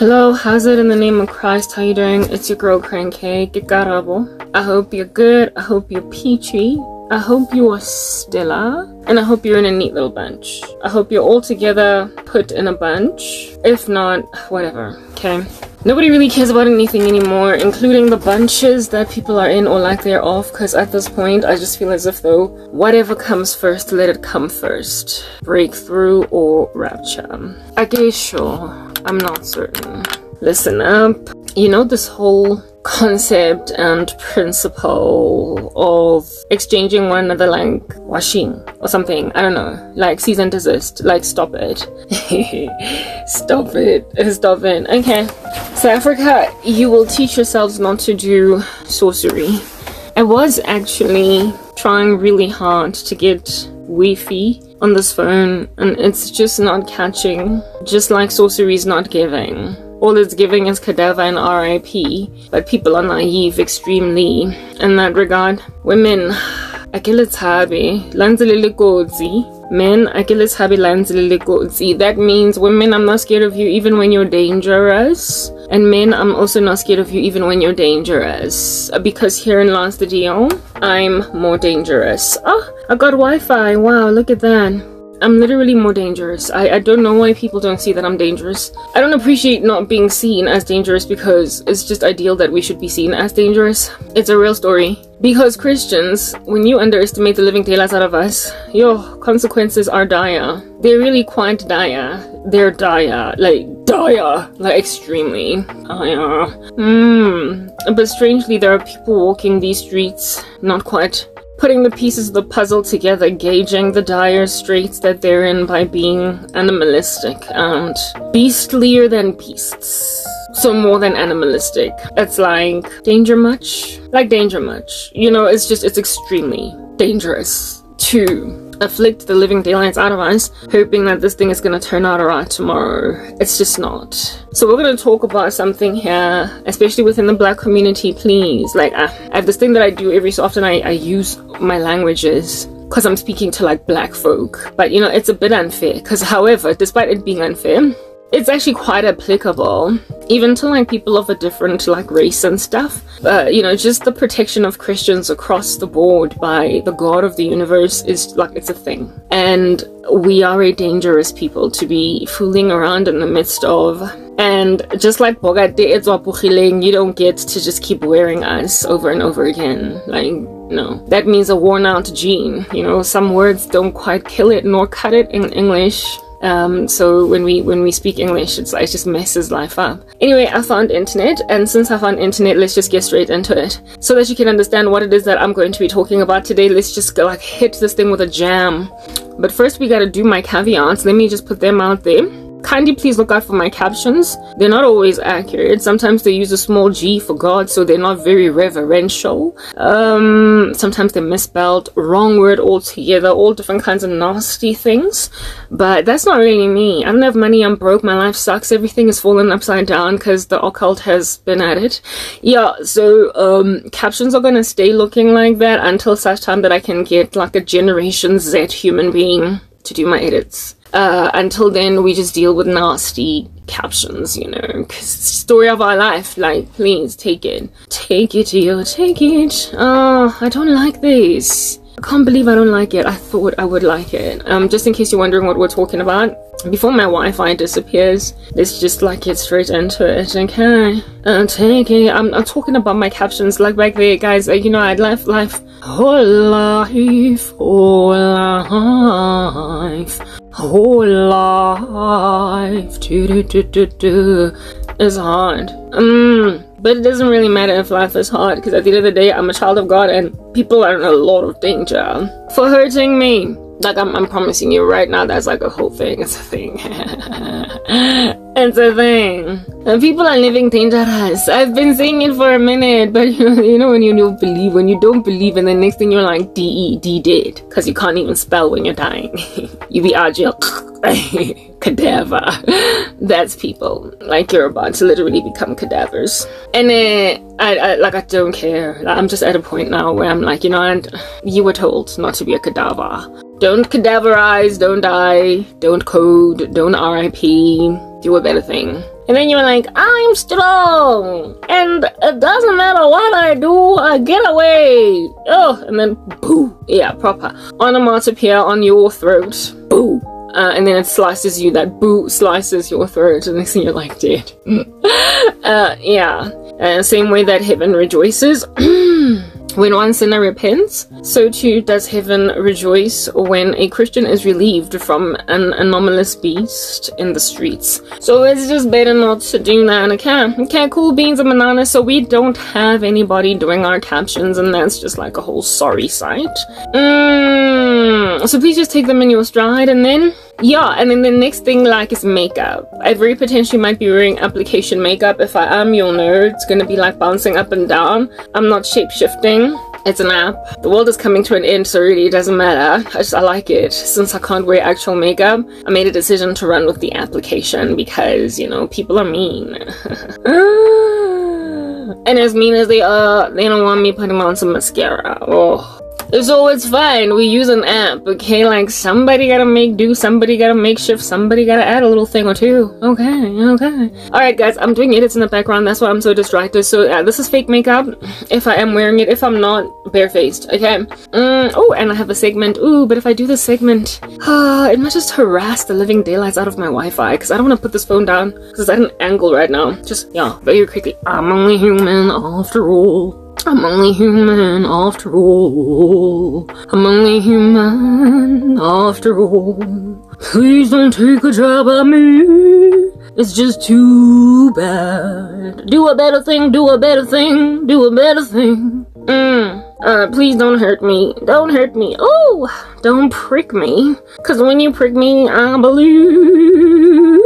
Hello, how's it in the name of Christ? How you doing? It's your girl Crankcake, Karabo. I hope you're good. I hope you're peachy. I hope you are Stella. And I hope you're in a neat little bunch. I hope you're all together, put in a bunch. If not, whatever, okay? Nobody really cares about anything anymore, including the bunches that people are in or like they're off, because at this point, I just feel as if though, whatever comes first, let it come first. Breakthrough or rapture. I guess sure. I'm not certain. Listen up. You know this whole concept and principle of exchanging one another like washing or something, I don't know, like cease and desist, like stop it. Stop it. Okay, so Africa, you will teach yourselves not to do sorcery. I was actually trying really hard to get Wi-Fi on this phone and it's just not catching, just like sorcery is not giving. All it's giving is cadaver and RIP, but people are naive extremely in that regard. Women, akilitsabi, lanzelele kotsi. Men, akilitsabi, lanzelele kotsi. That means women, I'm not scared of you even when you're dangerous. And men, I'm also not scared of you even when you're dangerous. Because here in Last Video, I'm more dangerous. Oh, I got Wi-Fi. Wow, look at that. I'm literally more dangerous. I don't know why people don't see that I'm dangerous. I don't appreciate not being seen as dangerous because it's just ideal that we should be seen as dangerous. It's a real story. Because Christians, when you underestimate the living daylights out of us, your consequences are dire. They're really quite dire. They're dire. Like extremely dire. But strangely, there are people walking these streets, not quite putting the pieces of the puzzle together, gauging the dire straits that they're in by being animalistic and beastlier than beasts. So more than animalistic. It's like danger much? Like danger much. You know, it's extremely dangerous to afflict the living daylights out of us, hoping that this thing is gonna turn out alright tomorrow. It's just not. So we're gonna talk about something here, especially within the black community, please. Like, I have this thing that I do every so often. I use my languages because I'm speaking to like black folk. But you know, it's a bit unfair because however, despite it being unfair, it's actually quite applicable even to like people of a different like race and stuff. You know, just the protection of Christians across the board by the God of the universe is like, it's a thing. And we are a dangerous people to be fooling around in the midst of. And just like Bogate, you don't get to just keep wearing us over and over again. Like, no, that means a worn out gene. You know, some words don't quite kill it nor cut it in English. So when we speak English, it just messes life up. Anyway, I found internet, and since I found internet, let's just get straight into it. So that you can understand what it is that I'm going to be talking about today, let's just go, like, hit this thing with a jam. But first we gotta do my caveats. Let me just put them out there. Kindly please look out for my captions. They're not always accurate. Sometimes they use a small g for God, so they're not very reverential. Sometimes they're misspelled, wrong word altogether, all different kinds of nasty things. But that's not really me. I don't have money, I'm broke, my life sucks, everything is fallen upside down because the occult has been at it. Yeah, so captions are gonna stay looking like that until such time that I can get like a Generation Z human being to do my edits. Until then, we just deal with nasty captions, you know, because it's the story of our life. Like, please, take it. Take it, yo, take it. Oh, I don't like this. I can't believe I don't like it. I thought I would like it. Just in case you're wondering what we're talking about, before my Wi-Fi disappears, let's just like get straight into it, okay? Take it. I'm talking about my captions, like back there, guys. You know, I'd life, whole life, whole life. Whole life is hard. But it doesn't really matter if life is hard, because at the end of the day, I'm a child of God and people are in a lot of danger for hurting me. Like, I'm promising you right now, that's like a whole thing. It's a thing. It's a thing. And people are living dangerous. I've been saying it for a minute, but you know when you don't believe, and the next thing you're like, D dead, because you can't even spell when you're dying. You be agile. Cadaver. That's people. Like, you're about to literally become cadavers. And I don't care. I'm just at a point now where I'm like, you know, and you were told not to be a cadaver. Don't cadaverize, don't die, don't code, don't RIP, do a better thing. And then you're like, I'm strong, and it doesn't matter what I do, I get away. Oh, and then boo, yeah, proper onomatopoeia on your throat, boo. And then it slices you, that boo slices your throat, and next thing you're like dead. Yeah. Same way that heaven rejoices when one sinner repents, so too does heaven rejoice when a Christian is relieved from an anomalous beast in the streets. So it's just better not to do that, okay? Okay, cool beans and bananas, so we don't have anybody doing our captions, and that's just like a whole sorry sight. So please just take them in your stride, and then yeah, and then the next thing like is makeup. I very potentially might be wearing application makeup. If I am, you'll know it's gonna be like bouncing up and down. I'm not shape-shifting. It's an app. The world is coming to an end, so really it doesn't matter. I like it. Since I can't wear actual makeup, I made a decision to run with the application because, you know, people are mean. And as mean as they are, they don't want me putting on some mascara. Oh. So it's fine, we use an app, okay? Like, somebody gotta make do, somebody gotta make shift, somebody gotta add a little thing or two. Okay. Alright guys, I'm doing edits in the background, that's why I'm so distracted. So this is fake makeup, if I am wearing it. If I'm not, barefaced, okay? Oh, and I have a segment. Ooh, but if I do this segment, it might just harass the living daylights out of my Wi-Fi, because I don't want to put this phone down, because it's at an angle right now. Just, yeah, very quickly. I'm only human after all. I'm only human after all. I'm only human after all. Please don't take a job at me. It's just too bad. Do a better thing, do a better thing, do a better thing. Please don't hurt me. Don't hurt me. Oh, don't prick me. Cause when you prick me, I believe.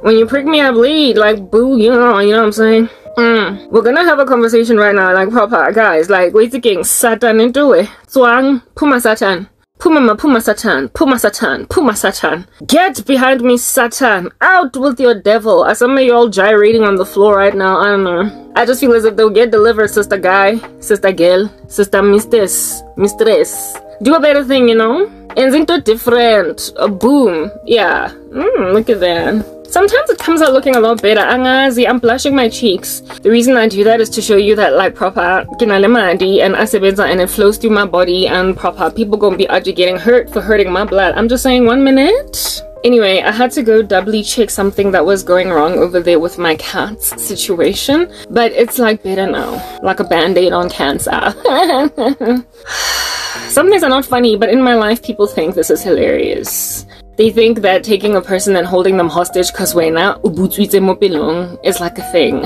When you prick me, I bleed. Like, boo, you know what I'm saying? We're gonna have a conversation right now, like, proper, guys. Like, wait again, Satan into it. Swang, Puma Satan. Puma Satan. Puma Satan. Puma Satan. Get behind me, Satan. Out with your devil. As some of you all gyrating on the floor right now, I don't know. I just feel as if they'll get delivered, sister guy, sister girl, sister mistress. Do a better thing, you know? And think they're different. Boom. Yeah. Look at that. Sometimes it comes out looking a lot better. Angazi, I'm blushing my cheeks. The reason I do that is to show you that, like, proper kinalemadi and asebenza, and it flows through my body, and proper people gonna be actually getting hurt for hurting my blood. I'm just saying, 1 minute. Anyway, I had to go doubly check something that was going wrong over there with my cat's situation, but it's like better now, like a band-aid on cancer. Some things are not funny, but in my life people think this is hilarious. They think that taking a person and holding them hostage cause wena ubutswitse mo pelong is like a thing.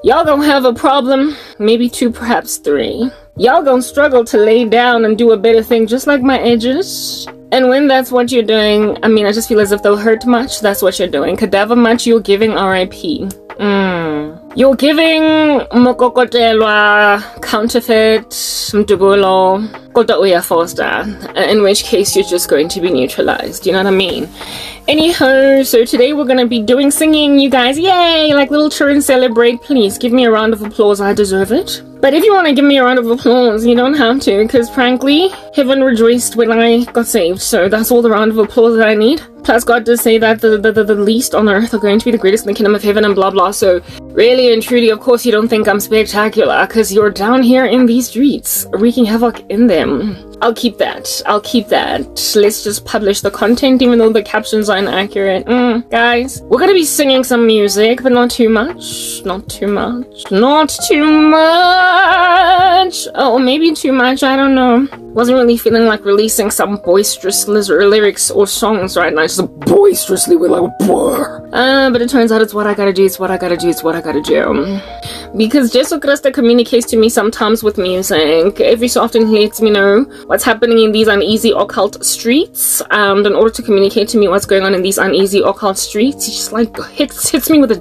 Y'all gonna have a problem, maybe 2, perhaps 3. Y'all gonna struggle to lay down and do a better thing just like my edges. And when that's what you're doing, I mean, I just feel as if they'll hurt much, that's what you're doing. Cadaver much, you're giving RIP. You're giving mokokotelwa, counterfeit, mdubulo, kota uya foster, in which case you're just going to be neutralized, you know what I mean? Anyhow, so today we're gonna be doing singing, you guys, yay! Like little children celebrate, please give me a round of applause, I deserve it. But if you want to give me a round of applause, you don't have to, because frankly, heaven rejoiced when I got saved, so that's all the round of applause that I need. Plus, God does say that the least on earth are going to be the greatest in the kingdom of heaven and blah blah, so really and truly, of course, you don't think I'm spectacular, because you're down here in these streets, wreaking havoc in them. I'll keep that. I'll keep that. Let's just publish the content, even though the captions are inaccurate. Guys, we're gonna be singing some music, but not too much. Not too much. Not too much. Oh, maybe too much. I don't know. Wasn't really feeling like releasing some boisterous lyrics or songs right now. Just boisterously with like a brr. But it turns out it's what I gotta do. It's what I gotta do. It's what I gotta do. Because Jesus Christ communicates to me sometimes with music. Every so often he lets me know what's happening in these uneasy occult streets, and in order to communicate to me what's going on in these uneasy occult streets, he just like hits me with a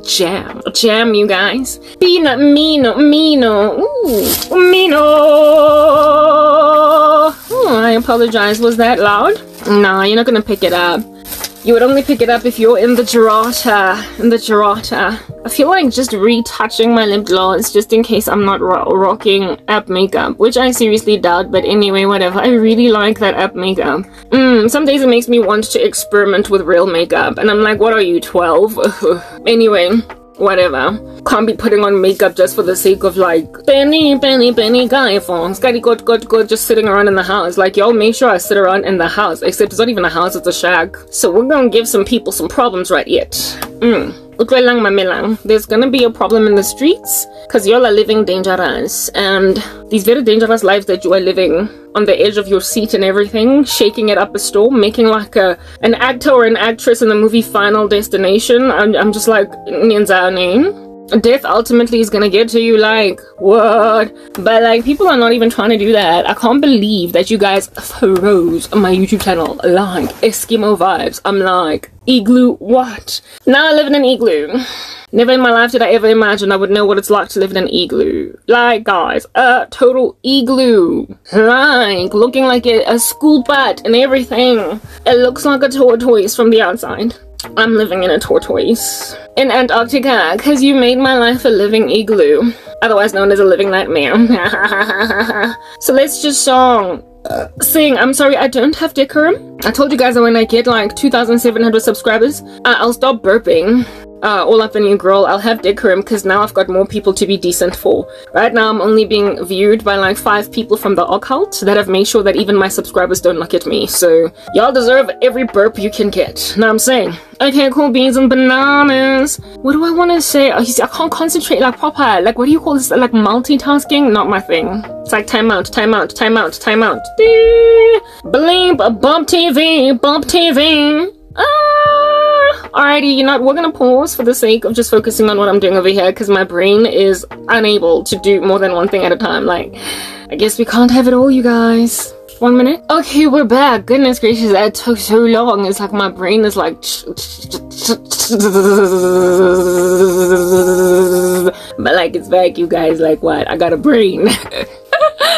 jam, you guys. Pina, mino, ooh, mino. Oh, I apologize, was that loud? Nah, you're not gonna pick it up. You would only pick it up if you're in the Girata. I feel like just retouching my lip gloss just in case I'm not rocking app makeup, which I seriously doubt, but anyway, whatever. I really like that app makeup. Some days it makes me want to experiment with real makeup, and I'm like, what are you, 12? Anyway, whatever. Can't be putting on makeup just for the sake of like Benny guy phones. Got just sitting around in the house. Like, y'all make sure I sit around in the house, except it's not even a house, it's a shack. So we're gonna give some people some problems right yet. There's gonna be a problem in the streets because y'all are living dangerous, and these very dangerous lives that you are living on the edge of your seat and everything, shaking it up a storm, making like an actor or an actress in the movie Final Destination. I'm just like, death ultimately is gonna get to you, like, what? But like, people are not even trying to do that. I can't believe that you guys froze my YouTube channel like Eskimo vibes. I'm like, igloo, what? Now I live in an igloo. Never in my life did I ever imagine I would know what it's like to live in an igloo. Like, guys, a total igloo. Like, looking like a school butt and everything. It looks like a tortoise from the outside. I'm living in a tortoise in Antarctica because you made my life a living igloo, otherwise known as a living nightmare. So let's just sing. I'm sorry, I don't have decorum. I told you guys that when I get like 2,700 subscribers, I'll stop burping all up in your girl. I'll have decorum because now I've got more people to be decent for. Right now I'm only being viewed by like 5 people from the Occult that have made sure that even my subscribers don't look at me. So y'all deserve every burp you can get. Know what I'm saying? Okay, cool beans and bananas. What do I want to say? Oh, you see, I can't concentrate like proper. Like, what do you call this? Like multitasking? Not my thing. It's like time out. Blimp, bump TV. Alrighty, you know what, we're gonna pause for the sake of just focusing on what I'm doing over here because my brain is unable to do more than one thing at a time. Like, I guess we can't have it all, you guys. 1 minute. Okay, we're back. Goodness gracious, that took so long. It's like my brain is like but like, it's back, you guys. Like, what? I got a brain.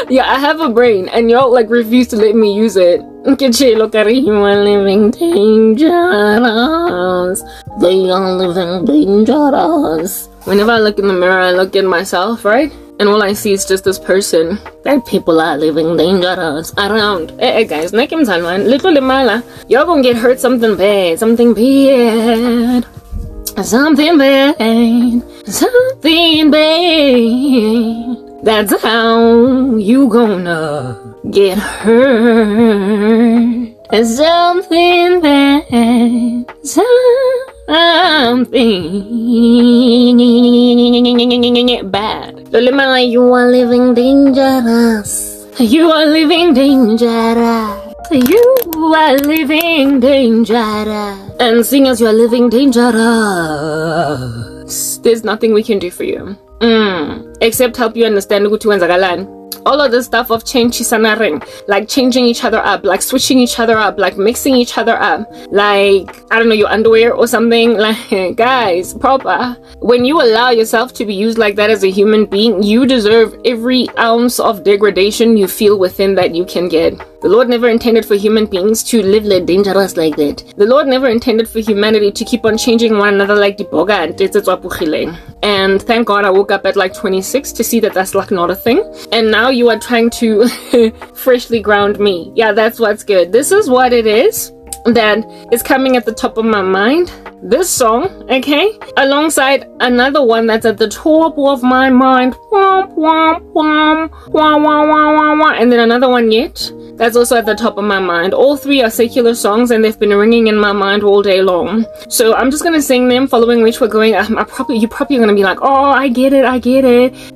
Yeah, I have a brain, and y'all like refuse to let me use it. Look at you are living dangerous. They are living dangerous. Whenever I look in the mirror, I look at myself, right? And all I see is just this person. That people are living dangerous around. Hey guys, Nakim Salman, little limala. Y'all gonna get hurt something bad. Something bad. That's how you gonna get hurt. Something bad. Something bad. Lolimala, you are living dangerous. You are living dangerous. You are living dangerous. And seeing as you are living dangerous, there's nothing we can do for you. Except help you understand all of the stuff of like changing each other up, like switching each other up, like mixing each other up, like, I don't know, your underwear or something. Like, guys, proper. When you allow yourself to be used like that as a human being, you deserve every ounce of degradation you feel within that you can get. The Lord never intended for human beings to live dangerous like that. The Lord never intended for humanity to keep on changing one another like the boga and tetzetswapugile. And thank God I woke up at like 26 to see that that's like not a thing. And now you are trying to freshly ground me. Yeah, that's what's good. This is what it is that is coming at the top of my mind. This song, okay, alongside another one that's at the top of my mind, and then another one yet that's also at the top of my mind. All 3 are secular songs and they've been ringing in my mind all day long. So I'm just gonna sing them, following which we're going. You're probably gonna be like, oh, I get it,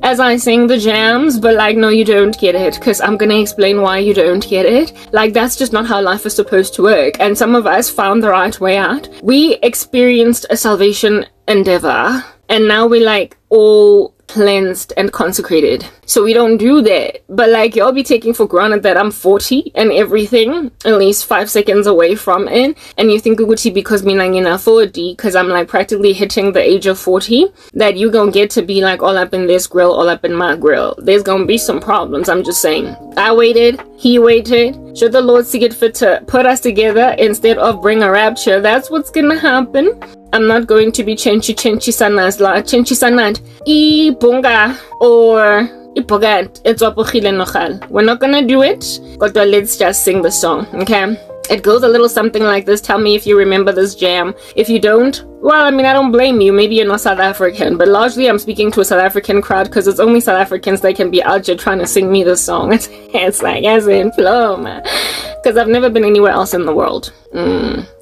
as I sing the jams, but like, no, you don't get it, because I'm gonna explain why you don't get it. Like, that's just not how life is supposed to work. And some of us found the right way out. We experienced a salvation endeavor, and now we're like all cleansed and consecrated. So we don't do that. But like, y'all be taking for granted that I'm 40 and everything, at least 5 seconds away from it. And you think Uguti because me nangina 40, because I'm like practically hitting the age of 40, that you gonna get to be like all up in this grill, all up in my grill. There's gonna be some problems. I'm just saying. I waited, he waited. Should the Lord see it fit to put us together instead of bring a rapture, that's what's gonna happen. I'm not going to be chenchi sanas la chenchi sanat I bunga or ipogant. It's opochile nochal. We're not gonna do it, but let's just sing the song, okay? It goes a little something like this. Tell me if you remember this jam. If you don't, well, I mean, I don't blame you. Maybe you're not South African, but largely I'm speaking to a South African crowd because it's only South Africans that can be out here trying to sing me this song. It's like, as in flow, man. Because I've never been anywhere else in the world.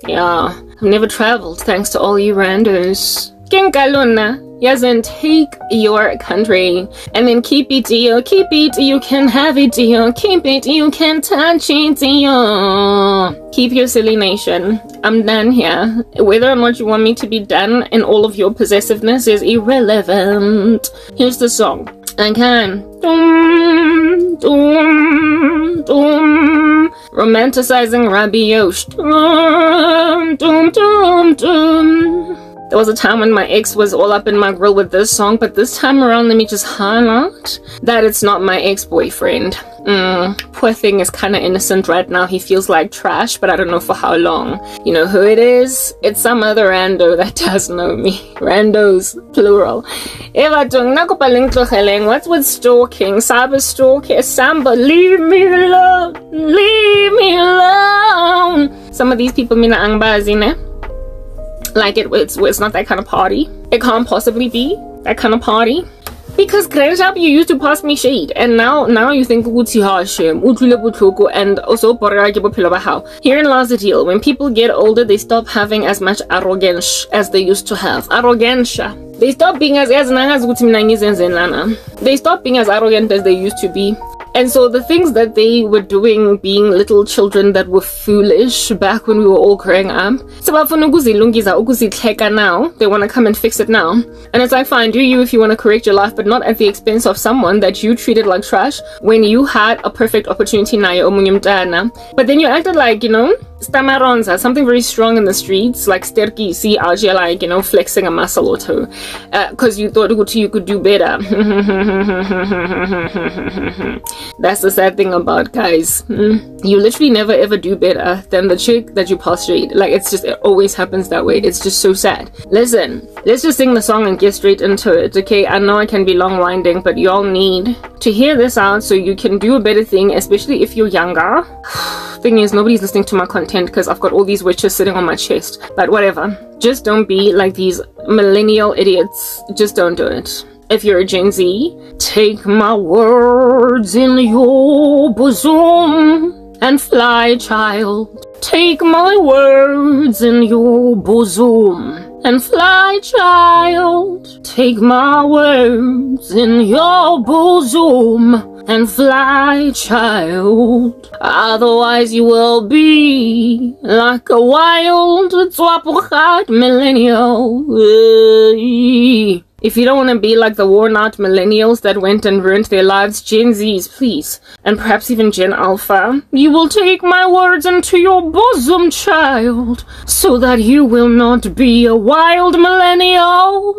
Yeah, I've never traveled thanks to all you randos. Kenkaluna. Yes, and take your country and then keep it, dear. Keep it, you can have it, dear. Keep it, you can touch it, dear. Keep your silly nation. I'm done here. Whether or not you want me to be done in all of your possessiveness is irrelevant. Here's the song. Okay. Dum, dum, dum. Romanticizing Rabbi Yosh. Dum, dum, dum, dum. There was a time when my ex was all up in my grill with this song, but this time around, let me just highlight that it's not my ex-boyfriend. Poor thing is kind of innocent right now. He feels like trash, but I don't know for how long. You know who it is? It's some other rando that does know me. Randos, plural. What's with stalking? Cyber stalking? Samba, leave me alone. Leave me alone. Some of these people mina angbazine. Like it's not that kind of party. It can't possibly be that kind of party. Because Grandshop, you used to pass me shade, and now you think and also herein lies the deal. When people get older, they stop having as much arrogance as they used to have. Arrogance. They stop being as they stop being as arrogant as they used to be. And so the things that they were doing being little children that were foolish back when we were all growing up, now they want to come and fix it now. And it's like, fine, do you if you want to correct your life, but not at the expense of someone that you treated like trash when you had a perfect opportunity. But then you acted like, you know, stamaronza, something very strong in the streets, like sterkisi, like, you know, flexing a muscle or two, because you thought you could do better. That's the sad thing about guys. You literally never ever do better than the chick that you prostrate. Like, it's just, it always happens that way. It's just so sad. Listen, let's just sing the song and get straight into it, okay? I know I can be long winding, but y'all need to hear this out so you can do a better thing, especially if you're younger. Thing is, nobody's listening to my content because I've got all these witches sitting on my chest, but whatever. Just don't be like these millennial idiots. Just don't do it. If you're a Gen Z, take my words in your bosom and fly, child. Take my words in your bosom and fly, child. Take my words in your bosom and fly, child. Otherwise you will be like a wild twapochat millennial. If you don't want to be like the worn-out millennials that went and ruined their lives, Gen Zs, please, and perhaps even Gen Alpha, you will take my words into your bosom, child, so that you will not be a wild millennial.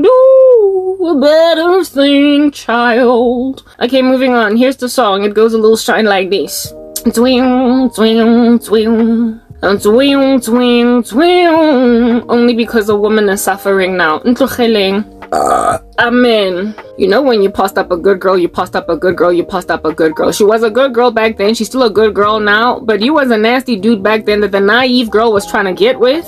Do a better thing, child. Okay, moving on. Here's the song. It goes a little shine like this. Twing, twing, twing. Twing, twing, twing. Only because a woman is suffering now. Amen. You know, when you passed up a good girl, you passed up a good girl, you passed up a good girl. She was a good girl back then. She's still a good girl now. But you was a nasty dude back then that the naive girl was trying to get with.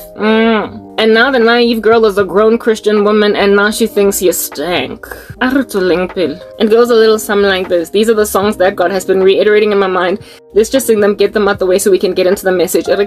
And now the naive girl is a grown Christian woman, and now she thinks you stank. It goes a little something like this. These are the songs that God has been reiterating in my mind. Let's just sing them, get them out the way so we can get into the message. What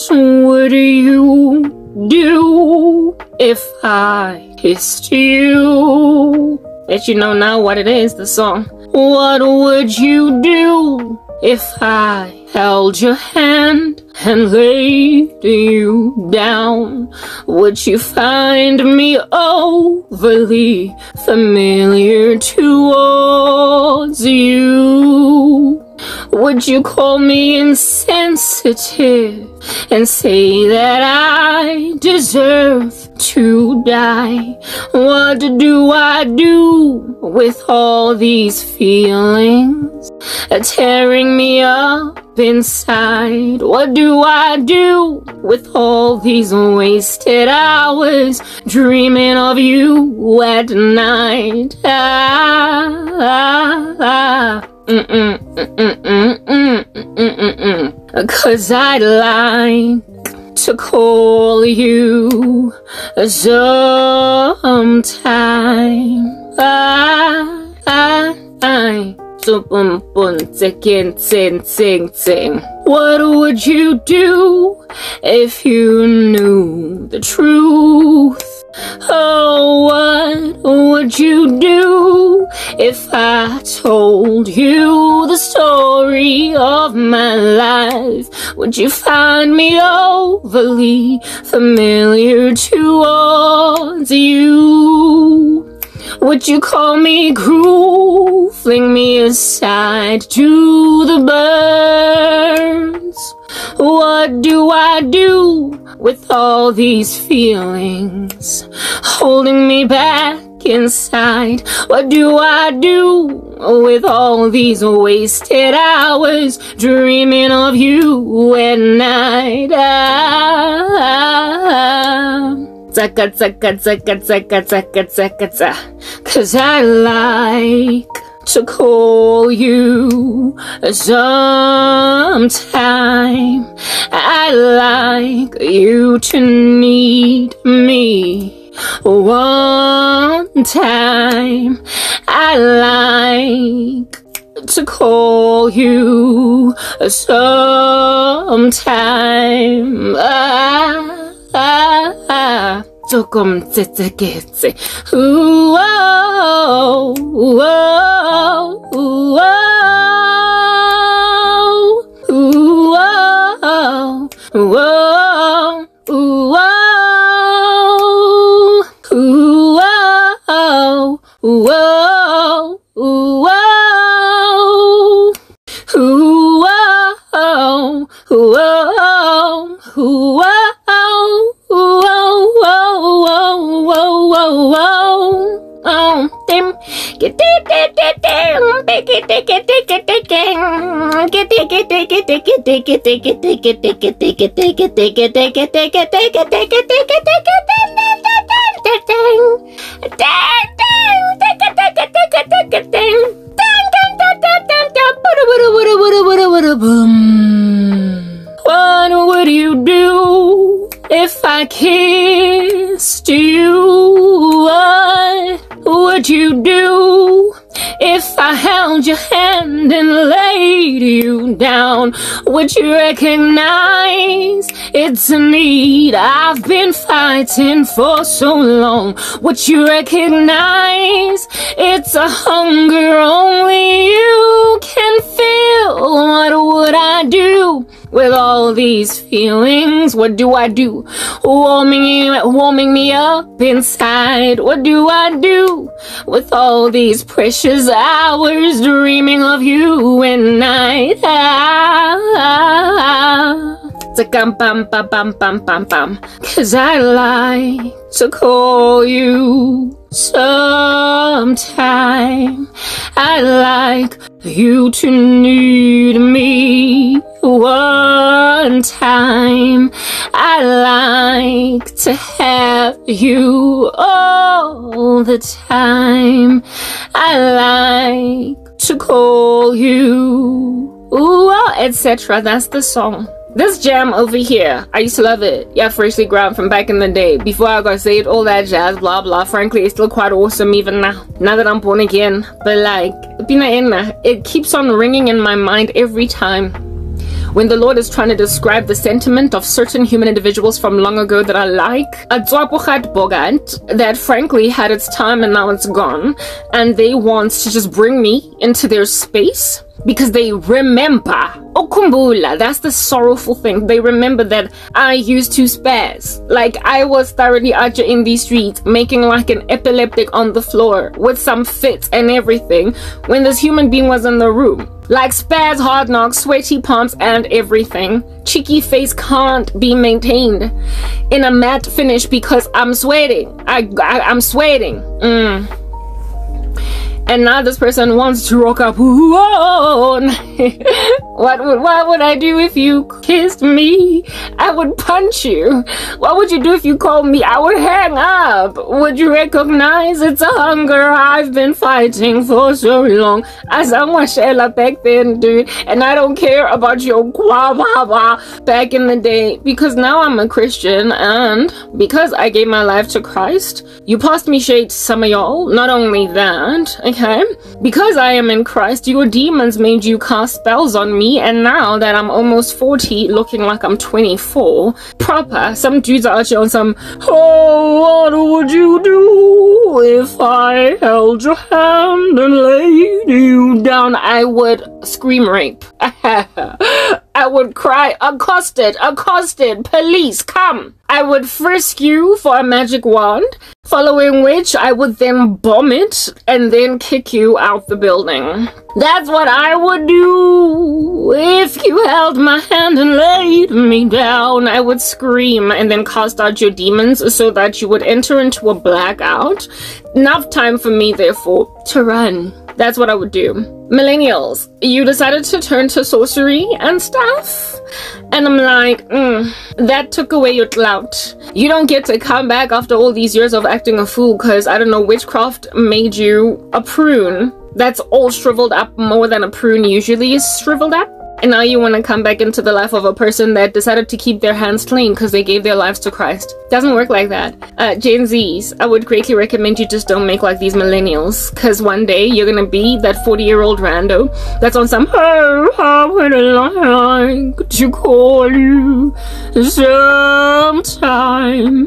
would you do if I kissed you? Bet you know now what it is, the song. What would you do if I held your hand and laid you down? Would you find me overly familiar towards you? Would you call me insensitive and say that I deserve to die? What do I do with all these feelings tearing me up inside? What do I do with all these wasted hours dreaming of you at night? Cause I'd like to call you sometime. What would you do if you knew the truth? Oh, what would you do if I told you the story of my life? Would you find me overly familiar towards you? Would you call me cruel, fling me aside to the birds? What do I do with all these feelings holding me back inside? What do I do with all these wasted hours dreaming of you at night? Cause I like to call you sometime. I like you to need me one time. I like to call you sometime. 조금 째째겠지. 우오, 우오, 우오, 우오, 우오, 우오, 우오, 우오, What would you do if I kissed you? What would you do if I held your hand and laid you down? Would you recognize it's a need I've been fighting for so long? Would you recognize it's a hunger only you can feel? What would I do with all these feelings? What do I do? Warming me up inside. What do I do with all these precious hours dreaming of you at night? Cause I like to call you sometime. I like you to need me one time. I like to have you all the time. I like to call you, etc. That's the song. This jam over here, I used to love it. Yeah, freshly ground from back in the day. Before I got saved, all that jazz, blah blah. Frankly, it's still quite awesome even now. Now that I'm born again. But like, it keeps on ringing in my mind every time when the Lord is trying to describe the sentiment of certain human individuals from long ago that I like. That frankly had its time and now it's gone. And they want to just bring me into their space because they remember. Kumbula, that's the sorrowful thing. They remember that I used to spaz. Like, I was thoroughly out in these streets, making like an epileptic on the floor with some fits and everything when this human being was in the room. Like spaz, hard knocks, sweaty palms and everything. Cheeky face can't be maintained in a matte finish because I'm sweating. I'm sweating. And now this person wants to rock up. What would I do if you kissed me? I would punch you. What would you do if you called me? I would hang up. Would you recognize it's a hunger I've been fighting for so long? As Shella back then, dude. And I don't care about your guava back in the day, because now I'm a Christian, and because I gave my life to Christ, you passed me shade, some of y'all. Not only that, okay, because I am in Christ, your demons made you cast spells on me, and now that I'm almost 40, looking like I'm 24, proper, some dudes are out here on some, oh, what would you do if I held your hand and laid you down? I would scream rape. I would cry, accosted, police, come. I would frisk you for a magic wand, following which I would then bomb it and then kick you out the building. That's what I would do if you held my hand and laid me down. I would scream and then cast out your demons so that you would enter into a blackout. Enough time for me, therefore, to run. That's what I would do. Millennials, you decided to turn to sorcery and stuff, and I'm like, that took away your clout. You don't get to come back after all these years of acting a fool, because I don't know, witchcraft made you a prune that's all shriveled up more than a prune usually is shriveled up. And now you want to come back into the life of a person that decided to keep their hands clean because they gave their lives to Christ. Doesn't work like that. Gen Zs, I would greatly recommend you just don't make like these millennials, because one day you're gonna be that 40-year-old rando that's on some, oh, how would I like to call you sometime,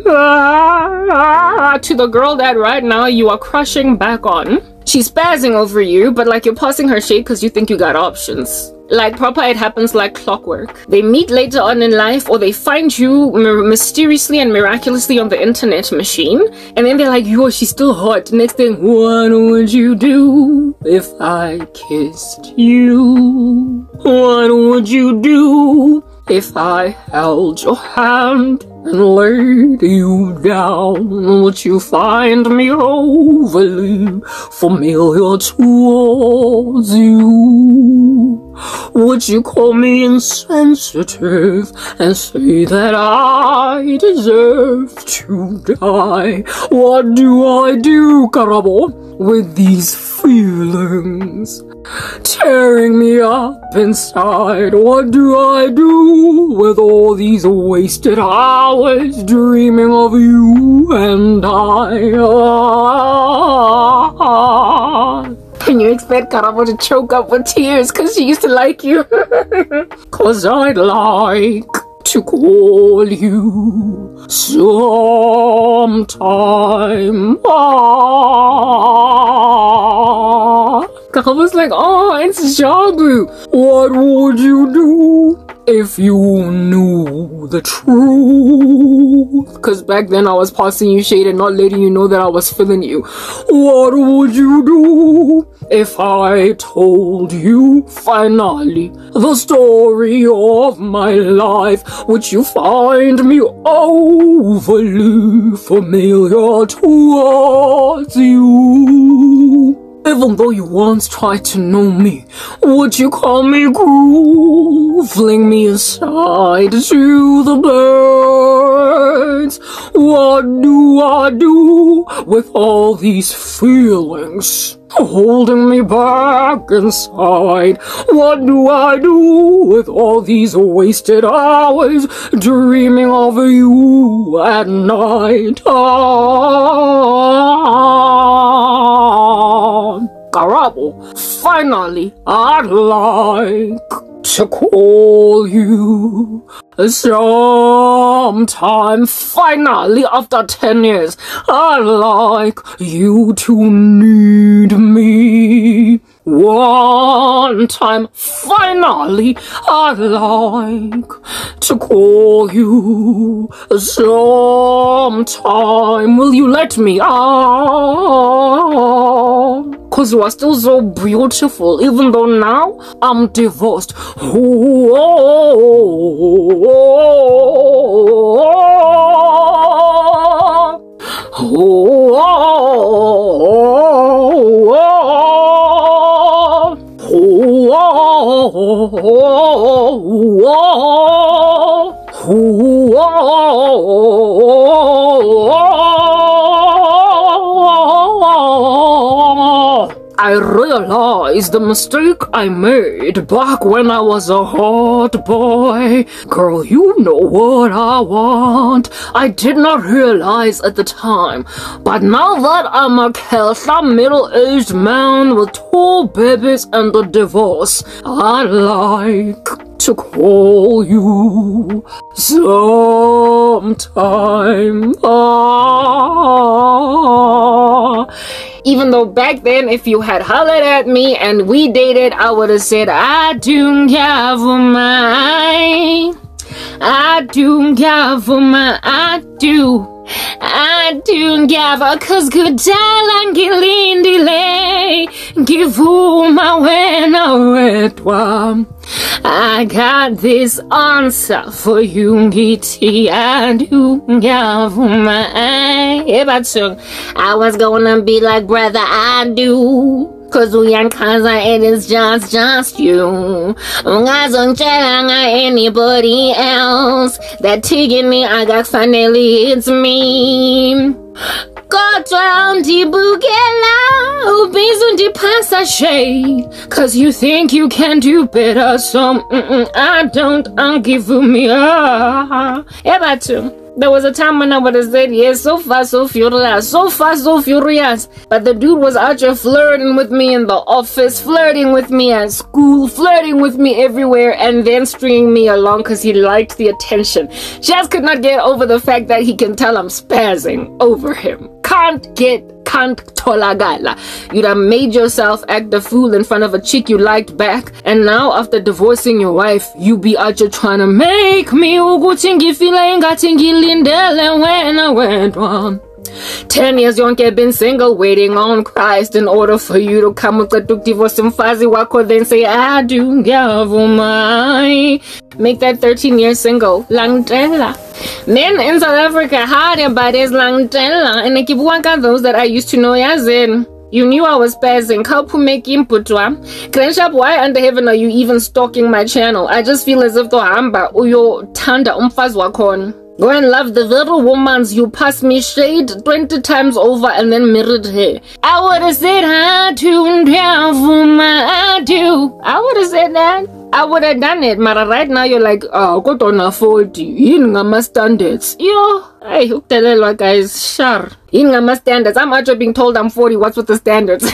to the girl that right now you are crushing back on. She's spazzing over you, but like you're passing her shade because you think you got options. Like proper, it happens like clockwork. They meet later on in life, or they find you mysteriously and miraculously on the internet machine, and then they're like, yo, she's still hot. Next thing, what would you do if I kissed you? What would you do if I held your hand and laid you down? Would you find me overly familiar towards you? Would you call me insensitive and say that I deserve to die? What do I do, Karabo, with these feelings tearing me up inside? What do I do with all these wasted hours dreaming of you and I? Can you expect Karabo to choke up with tears because she used to like you? Cause I'd like to call you sometime. Karabo's like, oh, it's Jagu. What would you do if you knew the truth? Because back then I was passing you shade and not letting you know that I was feeling you. What would you do if I told you finally the story of my life? Would you find me overly familiar towards you? Even though you once tried to know me, would you call me cruel, fling me aside to the birds? What do I do with all these feelings holding me back inside? What do I do with all these wasted hours dreaming of you at night? Karabo, finally, I'd like to call you sometime. Finally, after 10 years, I'd like you to need me. One time, finally, I'd like to call you sometime. Will you let me out? 'Cause you are still so beautiful, even though now I'm divorced. I realized the mistake I made back when I was a hot boy. Girl, you know what I want. I did not realize at the time, but now that I'm a healthy middle-aged man with 2 babies and a divorce, I like to call you sometime. Even though back then, if you had hollered at me and we dated, I would have said, I do have my, I do have my, I do have, 'cause kudala ngilindile ngivuma wena wedwa. I got this answer for you, ngithi I do have my. I was gonna be like, brother, I do. 'Cause uyankaza and it's just you. Ungazongitshela anybody else that taking me, I got finally it's me. Kodwa undibukela ubhiza undipasa shade, 'cause you think you can do better, so I don't, I'll give me too. There was a time when I would have said, yes, so fast, so furious, so fast, so furious. But the dude was out here flirting with me in the office, flirting with me at school, flirting with me everywhere, and then stringing me along because he liked the attention. Just could not get over the fact that he can tell I'm spazzing over him. Can't tolagala. You'd have made yourself act a fool in front of a chick you liked back, and now after divorcing your wife, you be out here trying to make me ukuthi ngifile ngathi ngilindele wena wedwa. 10 years yonke been single, waiting on Christ in order for you to come with a divorce mfazi wako, then say I do have my. Make that 13 years single. Langtela. Men in South Africa had about this langtela, and I keep one of those that I used to know as in. You knew I was spazzing. Kaupu make input to am. Crenshap, why under heaven are you even stalking my channel? I just feel as if the hamba uyo tanda umfaz wakon. Go and love the very woman's you passed me shade 20 times over and then married her. I would have said I do have I do. I would have said that. I would have done it, but right now you're like, oh, go on a 40. In my standards. Yo, hey, who tell you guys, sure. In my standards. I'm actually being told I'm 40. What's with the standards?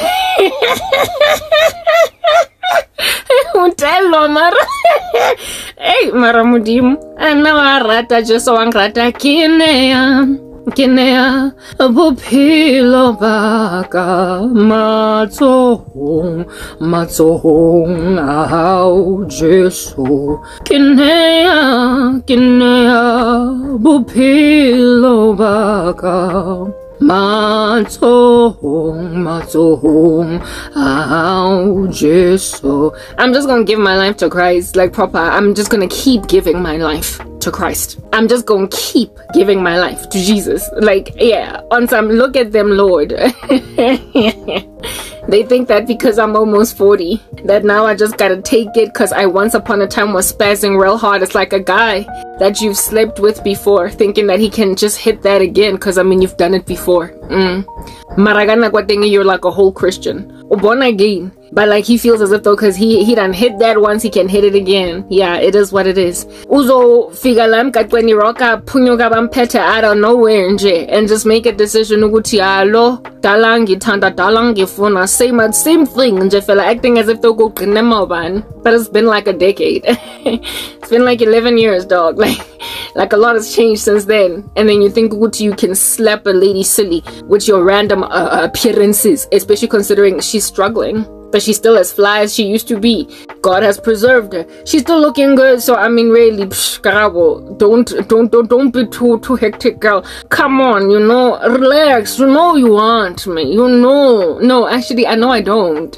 Tell mara. Hey, mara mudim. Ana rata just so angrata kinea. Kinea bupilo baka matsohong au jesu. Kinea bupilo baka matsohong au jesu. I'm just gonna give my life to Christ, like proper. I'm just gonna keep giving my life to Christ. I'm just gonna keep giving my life to Jesus. Like, yeah, on some, look at them, Lord. They think that because I'm almost 40, that now I just gotta take it because I once upon a time was spazzing real hard. It's like a guy that you've slept with before, thinking that he can just hit that again because, I mean, you've done it before. Maragana kwatengi, you're like a whole Christian. Or born again. But like he feels as if though because he done hit that once, he can hit it again. Yeah, it is what it is. Uzo figalam katweni roka punyoga bampeta out of nowhere nje, and just make a decision ukuthi alo dalangi tanda dalangi funa same thing nje fella, acting as if though go ban. But it's been like a decade. It's been like 11 years, dog. Like a lot has changed since then. And then you think ukuthi you can slap a lady silly with your random appearances, especially considering she's struggling. but she's still as fly as she used to be. God has preserved her. She's still looking good. So I mean, really, Karabo, don't be too hectic, girl. Come on, you know, relax. You know you want me. You know. No, actually, I know I don't.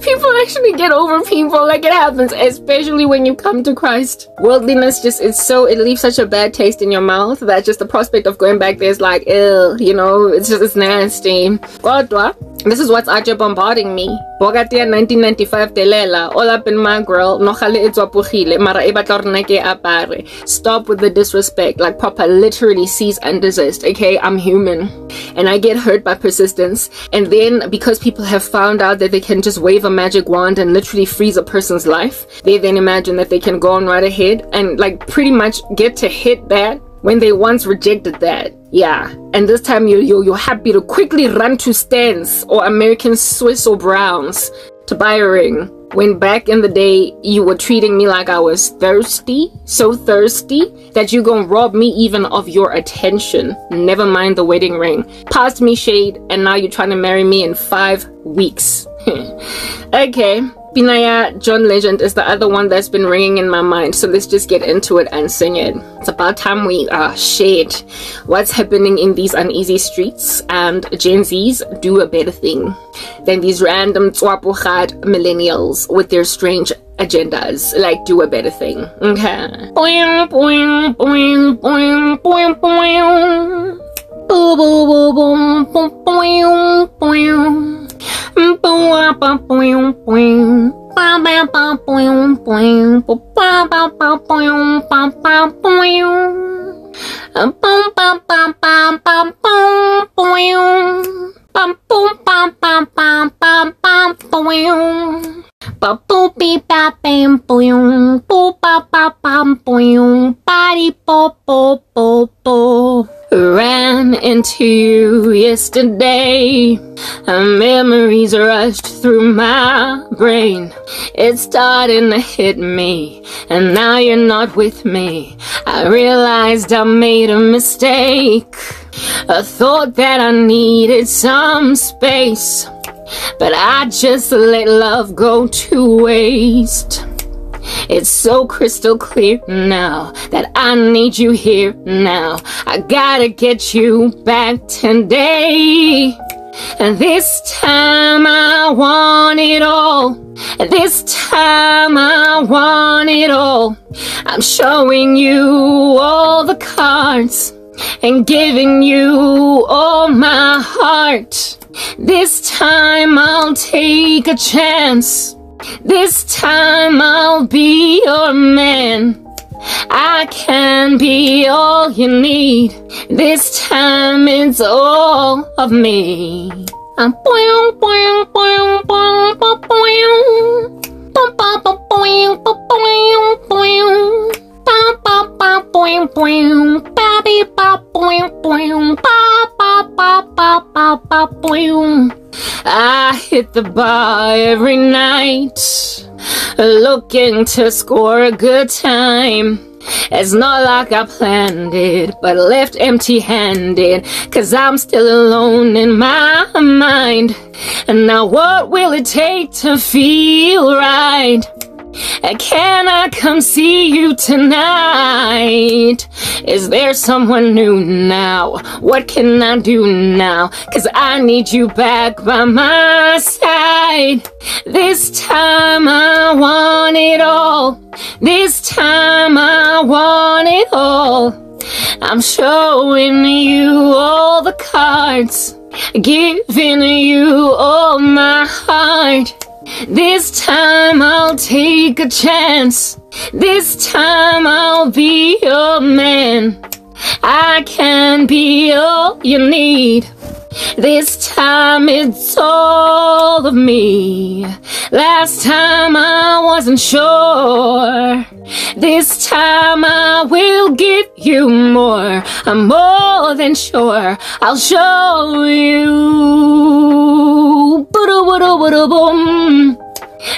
People actually get over people, like it happens, especially when you come to Christ. Worldliness it leaves such a bad taste in your mouth that just the prospect of going back there is like, ew, you know, it's nasty. Kodwa, this is what's actually bombarding me. Bogatia 1995 telela, all up in my grill, nohale itzwapugile, mara ebatla hore nna ke apare. Stop with the disrespect, like proper, literally cease and desist, okay? I'm human, and I get hurt by persistence, and then because people have found out that they can just wave a magic wand and literally freeze a person's life, they then imagine that they can go on right ahead and like pretty much get to hit that when they once rejected that. Yeah, and this time you're happy to quickly run to Stans or American Swiss or Browns to buy a ring, when back in the day you were treating me like I was thirsty, so thirsty that you gonna rob me even of your attention, never mind the wedding ring. Passed me shade, and now you're trying to marry me in 5 weeks. Okay, Binaya John Legend is the other one that's been ringing in my mind, so let's just get into it and sing it. It's about time we shade what's happening in these uneasy streets, and Gen Zs do a better thing than these random twapuchad millennials with their strange agendas. Like, do a better thing, okay? Boing, boing, boing, boing, boing, boing. Boo, boo, boo, boom, boom, boing, boing. Boom, ba, ba, boing, boing. Ba, ba, ba, boing, boing. Ba, ba, ba, boing, ba, ba, boing. Boom, ba, ba, ba, ba, boom, boing. Bum, boom, bum, bum, bum, bum, bum, boing. Ba, boo, bee, ba, bam, boing. Boo, ba, ba, bam, boing. Body, bo, bo, bo, bo. Ran into you yesterday. Memories rushed through my brain. It's starting to hit me, and now you're not with me. I realized I made a mistake. I thought that I needed some space, but I just let love go to waste. It's so crystal clear now that I need you here now. I gotta get you back today. And this time I want it all. This time I want it all. I'm showing you all the cards and giving you all my heart. This time I'll take a chance. This time I'll be your man. I can be all you need. This time it's all of me. I'm boing, boing, boing, boing, boing, boing. Boing, boing, boing, boing, boing. Ba, ba, ba, boing, boing. Ba, be, ba, boing, boing. Ba, ba, ba, ba, ba, ba, boing. I hit the bar every night, looking to score a good time. It's not like I planned it, but left empty-handed, 'cause I'm still alone in my mind. And now what will it take to feel right? Can I come see you tonight? Is there someone new now? What can I do now? 'Cause I need you back by my side. This time I want it all. This time I want it all. I'm showing you all the cards, giving you all my heart. This time I'll take a chance. This time I'll be your man. I can be all you need. This time it's all of me. Last time I wasn't sure. This time I will give you more. I'm more than sure I'll show you. Boom.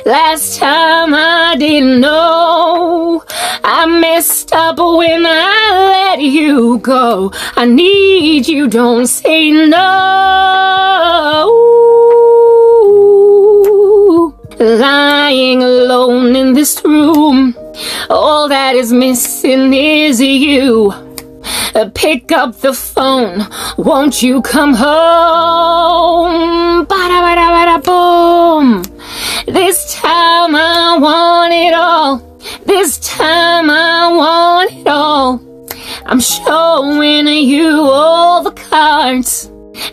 Last time I didn't know. I messed up when I let you go. I need you, don't say no. Lying alone in this room, all that is missing is you. Pick up the phone, won't you come home? Ba-da-ba-da-ba-da-boom. This time I want it all. This time I want it all. I'm showing you all the cards,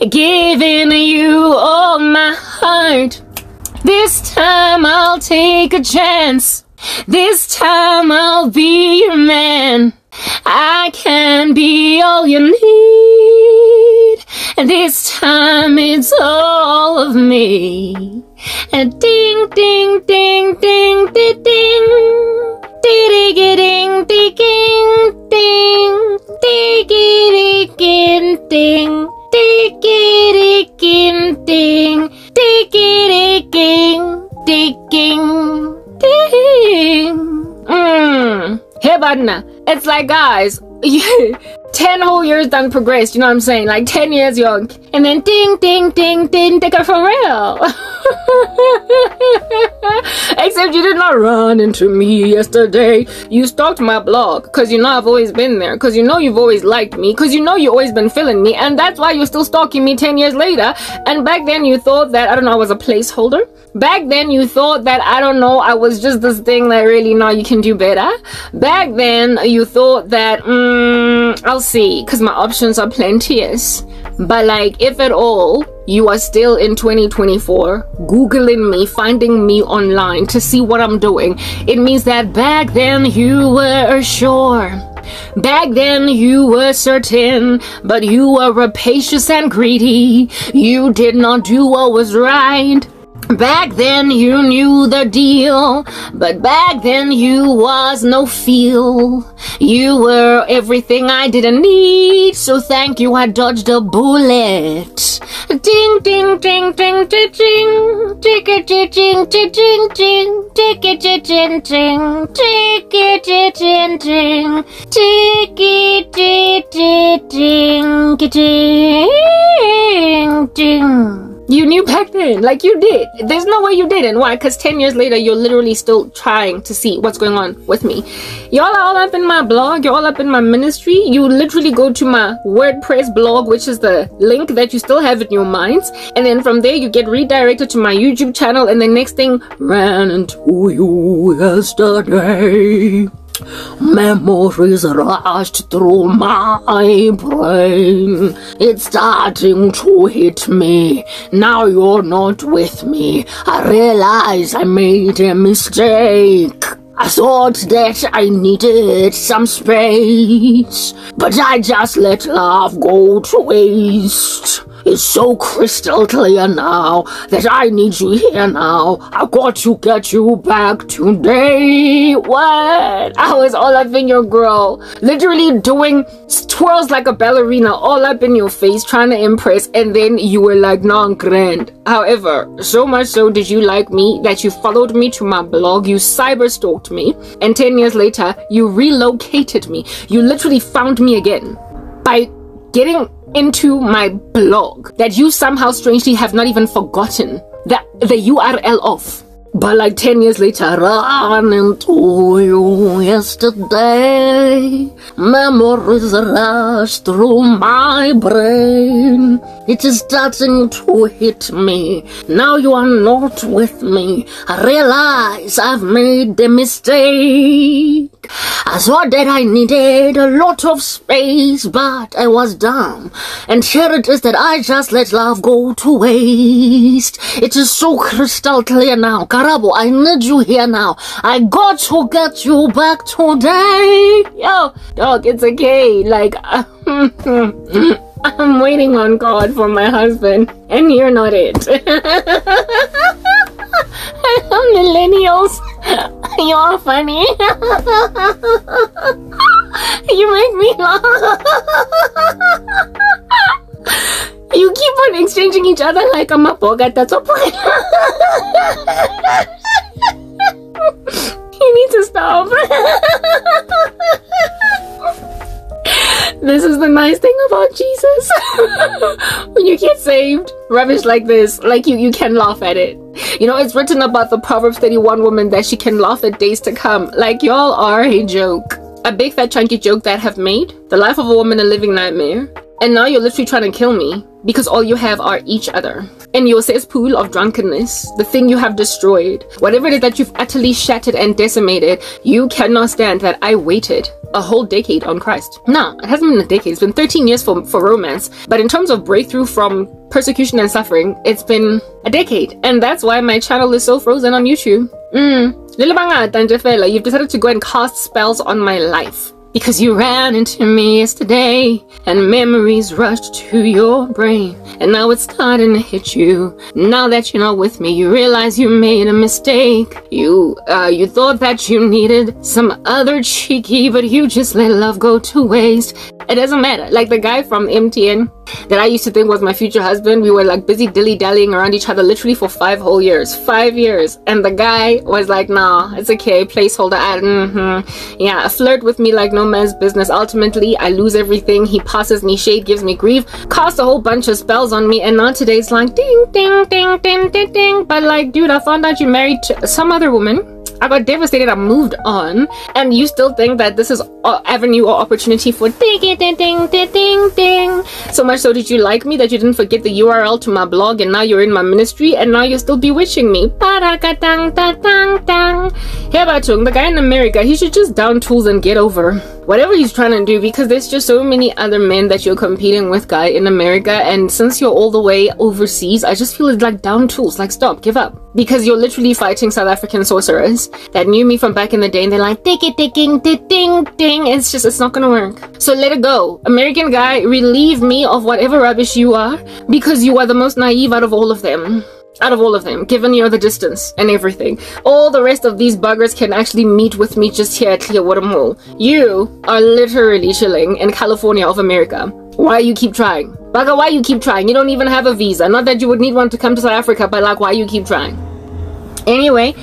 giving you all my heart. This time I'll take a chance. This time I'll be your man. I can be all you need. And this time it's all of me. And ding, ding, ding, ding, ding, ding. Ding, ding, ding, ding, ding. Ding, ding, ding, ding. Ding, ding, ding, ding. Ding, ding, ding. Hey, Badna. It's like, guys, 10 whole years done progressed, you know what I'm saying? Like 10 years young. And then ding, ding, ding, ding, ding, for real. Except you did not run into me yesterday. You stalked my blog, because you know I've always been there. Because you know you've always liked me. Because you know you've always been feeling me. And that's why you're still stalking me 10 years later. And back then you thought that, I don't know, I was a placeholder. Back then you thought that, I don't know, I was just this thing that really, now you can do better. Back then you thought that, I'll see, because my options are plenteous. But like, if at all, you are still in 2024, Googling me, finding me online to see what I'm doing, it means that back then you were sure. Back then you were certain, but you were rapacious and greedy. You did not do what was right. Back then you knew the deal, but back then you was no feel. You were everything I didn't need, so thank you, I dodged a bullet. Ding, ding, ding, ding, ding, ding, ding, ding, ding, ding, ding, ding, ding, ding, ding, ding, ding, ding, ding. You knew back then, like you did. There's no way you didn't. Why? Because 10 years later, you're literally still trying to see what's going on with me. Y'all are all up in my blog. You're all up in my ministry. You literally go to my WordPress blog, which is the link that you still have in your minds. And then from there, you get redirected to my YouTube channel. And the next thing, ran into you yesterday. Memories rushed through my brain. It's starting to hit me. Now you're not with me. I realize I made a mistake. I thought that I needed some space, but I just let love go to waste. It's so crystal clear now that I need you here now. I got to get you back today. What? I was all up in your grill, literally doing twirls like a ballerina all up in your face, trying to impress, and then you were like, non grand. However, so much so did you like me that you followed me to my blog, you cyber stalked me, and 10 years later, you relocated me. You literally found me again by getting into my blog that you somehow strangely have not even forgotten the URL of. But like 10 years later, ran into you yesterday. Memories rush through my brain. It is starting to hit me. Now you are not with me. I realize I've made a mistake. I thought that I needed a lot of space, but I was dumb. And here it is that I just let love go to waste. It is so crystal clear now. Karabo, I need you here now. I got to get you back today. Yo, dog, it's okay. Like, I'm waiting on God for my husband, and you're not it. Millennials, you're funny. You make me laugh. You keep on exchanging each other like I'm a bogat. That's a point. You need to stop. This is the nice thing about Jesus. When you get saved, rubbish like this, like you can laugh at it. You know, it's written about the Proverbs 31 woman that she can laugh at days to come. Like, y'all are a joke. A big fat chunky joke that have made the life of a woman a living nightmare. And now you're literally trying to kill me because all you have are each other. And your cesspool of drunkenness, the thing you have destroyed, whatever it is that you've utterly shattered and decimated, you cannot stand that I waited a whole decade on Christ. No, it hasn't been a decade. It's been 13 years for romance. But in terms of breakthrough from persecution and suffering, it's been a decade. And that's why my channel is so frozen on YouTube. You've decided to go and cast spells on my life. Because you ran into me yesterday and memories rushed to your brain, and now it's starting to hit you. Now that you're not with me, you realize you made a mistake. You thought that you needed some other cheeky, but you just let love go to waste. It doesn't matter. Like the guy from MTN that I used to think was my future husband, we were like busy dilly-dallying around each other literally for 5 whole years. 5 years. And the guy was like, nah, it's okay, placeholder. Yeah, flirt with me like no man's business. Ultimately, I lose everything. He passes me shade, gives me grief, casts a whole bunch of spells on me, and now today it's like ding, ding, ding, ding, ding, ding. But like, dude, I found out you married to some other woman. I got devastated, I moved on, and you still think that this is an avenue or opportunity for ding, ding, ding, ding, ding, ding. So much so did you like me that you didn't forget the URL to my blog, and now you're in my ministry, and now you're still bewitching me. The guy in America, he should just down tools and get over whatever he's trying to do, because there's just so many other men that you're competing with, guy, in America. And since you're all the way overseas, I just feel it's like down tools, like stop, give up, because you're literally fighting South African sorcerers that knew me from back in the day, and they're like ding, ding, ding, ding, ding. It's not gonna work. So let it go, American guy. Relieve me of whatever rubbish you are, because you are the most naive out of all of them. Given you're the distance and everything. All the rest of these buggers can actually meet with me just here at Clearwater Mall. You are literally chilling in California of America. Why you keep trying? Bugger, why you keep trying? You don't even have a visa. Not that you would need one to come to South Africa, but like, why you keep trying? Anyway,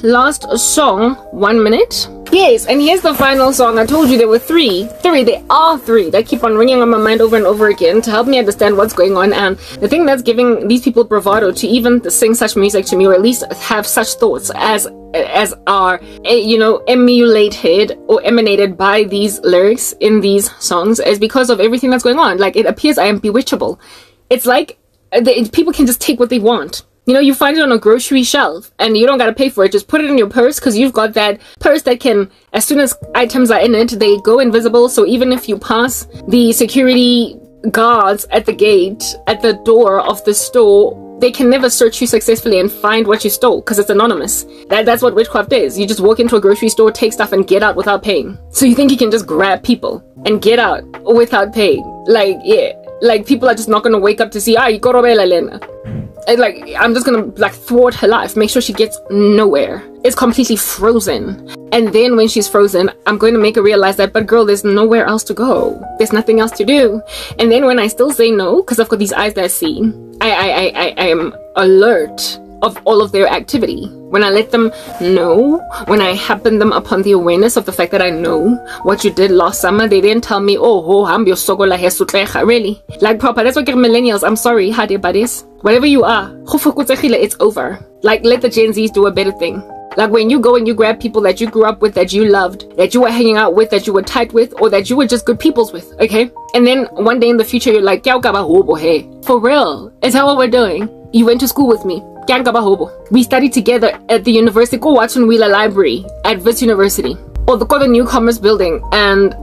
last song, 1 minute. Yes, and here's the final song. I told you there were three. There are three that keep on ringing on my mind over and over again to help me understand what's going on. And the thing that's giving these people bravado to even sing such music to me, or at least have such thoughts as are, you know, emulated or emanated by these lyrics in these songs, is because of everything that's going on. Like, it appears I am bewitchable. It's like people can just take what they want. You know, you find it on a grocery shelf and you don't gotta pay for it. Just put it in your purse, because you've got that purse that can, as soon as items are in it, they go invisible. So even if you pass the security guards at the gate, at the door of the store, they can never search you successfully and find what you stole, because it's anonymous. That's what witchcraft is. You just walk into a grocery store, take stuff, and get out without paying. So you think you can just grab people and get out without paying? Like, yeah. Like, people are just not gonna wake up to see, you got Lena. Like, I'm just gonna like thwart her life, make sure she gets nowhere. It's completely frozen. And then when she's frozen, I'm going to make her realize that, but girl, there's nowhere else to go. There's nothing else to do. And then when I still say no, because I've got these eyes that see, I am alert of all of their activity. When I let them know, when I happen them upon the awareness of the fact that I know what you did last summer, they then tell me, really? Like, proper, that's what give millennials. I'm sorry, hade buddies. Whatever you are, it's over. Like, let the Gen Zs do a better thing. Like, when you go and you grab people that you grew up with, that you loved, that you were hanging out with, that you were tight with, or that you were just good peoples with, okay? And then one day in the future, you're like, for real, is that what we're doing? You went to school with me. We studied together at the University Watson Wheeler Library at Wits University, or the Newcomers Building, and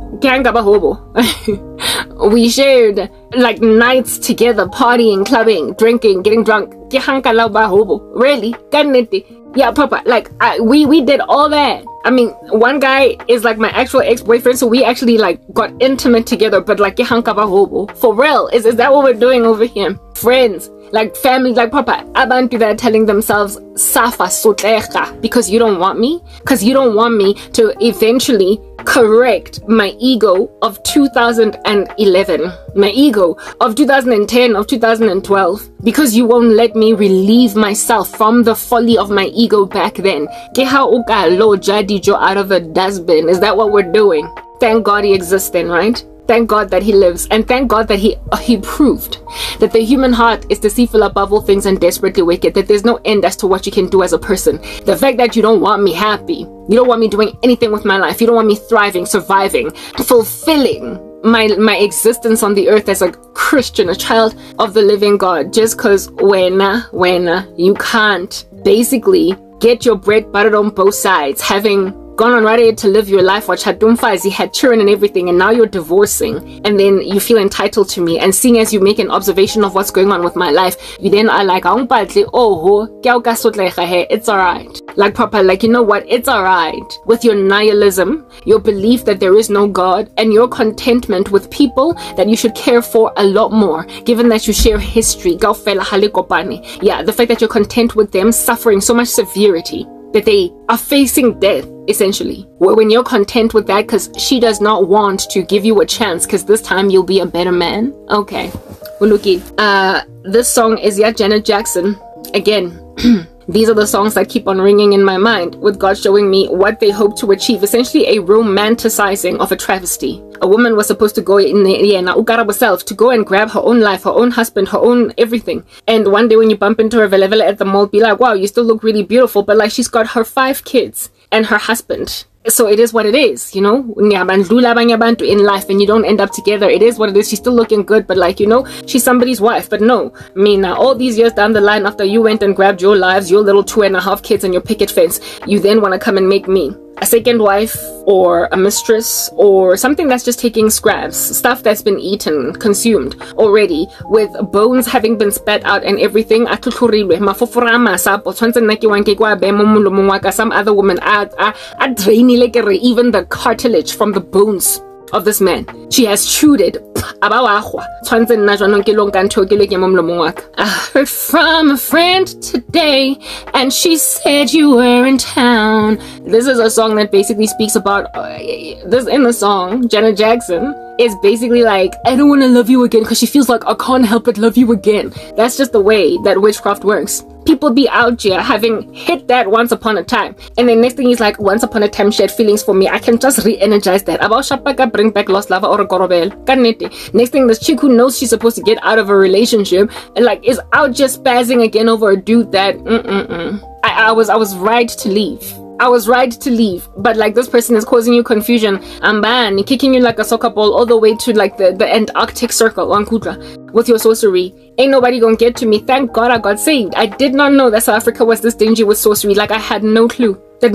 we shared like nights together, partying, clubbing, drinking, getting drunk. Really? Yeah, proper. Like, we did all that. I mean, one guy is like my actual ex-boyfriend, so we actually like got intimate together, but like for real, is that what we're doing over here? Friends, like family, like proper abantu that are telling themselves safa sotlecha, because you don't want me, because you don't want me to eventually correct my ego of 2011, my ego of 2010, of 2012, because you won't let me relieve myself from the folly of my ego back then. Get how out of the dustbin. Is that what we're doing? Thank God he exists then, right? Thank God that he lives, and thank God that he proved that the human heart is deceitful above all things and desperately wicked, that there's no end as to what you can do as a person. The fact that you don't want me happy, you don't want me doing anything with my life, you don't want me thriving, surviving, fulfilling my existence on the earth as a Christian, a child of the living God, just because when you can't basically get your bread buttered on both sides, having gone on right ahead to live your life, watch Hadumfazi had children and everything, and now you're divorcing, and then you feel entitled to me, and seeing as you make an observation of what's going on with my life, you then are like, it's alright. Like proper, like, you know what, it's alright. With your nihilism, your belief that there is no God, and your contentment with people that you should care for a lot more, given that you share history. Yeah, the fact that you're content with them suffering so much severity, that they are facing death, essentially. When you're content with that because she does not want to give you a chance because this time you'll be a better man. Okay. Uluki. This song is Janet Jackson. Again, these are the songs that keep on ringing in my mind, with God showing me what they hope to achieve. Essentially a romanticizing of a travesty. A woman was supposed to go in Karabo self to go and grab her own life, her own husband, her own everything. And one day when you bump into her velevele at the mall, be like, wow, you still look really beautiful. But like, she's got her 5 kids and her husband. So it is what it is, you know, in life, and you don't end up together. It is what it is. She's still looking good, but like, you know, she's somebody's wife. But no, I mean, all these years down the line, after you went and grabbed your lives, your little 2.5 kids and your picket fence, you then want to come and make me a second wife or a mistress or something that's just taking scraps, stuff that's been eaten, consumed already, with bones having been spat out and everything. Some other woman are draining like even the cartilage from the bones of this man. She has chewed it. I heard from a friend today and she said you were in town. This is a song that basically speaks about this. In the song, Janet Jackson is basically like, I don't want to love you again, because she feels like I can't help but love you again. That's just the way that witchcraft works. People be out here having hit that once upon a time, and then next thing is like, once upon a time she had feelings for me, I can just re-energize that. About Shapaka bring back lost lava or a korobel. Next thing, this chick who knows she's supposed to get out of a relationship and like is out just spazzing again over a dude that I was right to leave. I was right to leave, but like, this person is causing you confusion. I'm kicking you like a soccer ball all the way to like the Antarctic Circle on Kudra with your sorcery. Ain't nobody gonna get to me. Thank God I got saved. I did not know that South Africa was this dingy with sorcery. Like, I had no clue that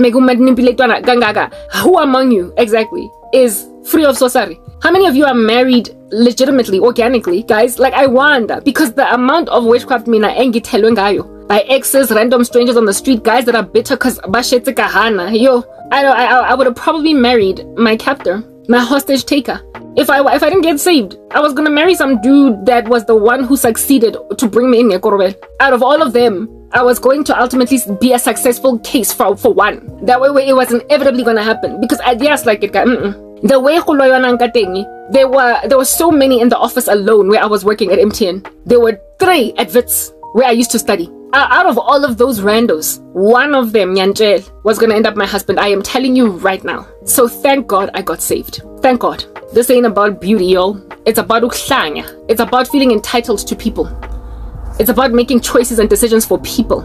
who among you exactly is free of sorcery? How many of you are married legitimately, organically, guys? Like, I wonder, because the amount of witchcraft by exes, random strangers on the street, guys that are bitter because bashetse kahana. Yo, I would have probably married my captor, my hostage taker. If I didn't get saved, I was gonna marry some dude that was the one who succeeded to bring me in Korobel. Out of all of them, I was going to ultimately be a successful case for one. That way it was inevitably gonna happen, because I just like it. The way there were so many in the office alone where I was working at MTN. There were 3 at Wits where I used to study. Out of all of those randos, one of them, Nyanjel, was gonna end up my husband. I am telling you right now. So thank God I got saved. Thank God. This ain't about beauty, y'all. It's about uklanya. It's about feeling entitled to people. It's about making choices and decisions for people.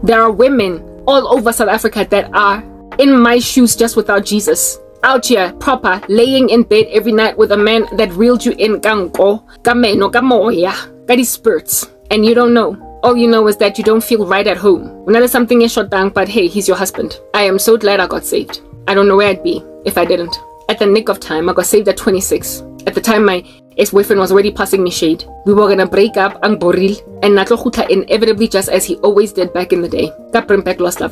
There are women all over South Africa that are in my shoes just without Jesus. Out here, proper, laying in bed every night with a man that reeled you in gango, kameno, kamoya, kadi spurts, and you don't know. All you know is that you don't feel right at home. When there's something is shot down, but hey, he's your husband. I am so glad I got saved. I don't know where I'd be if I didn't. At the nick of time, I got saved at 26. At the time, my ex-boyfriend was already passing me shade. We were gonna break up, and Natlochuta inevitably, just as he always did back in the day.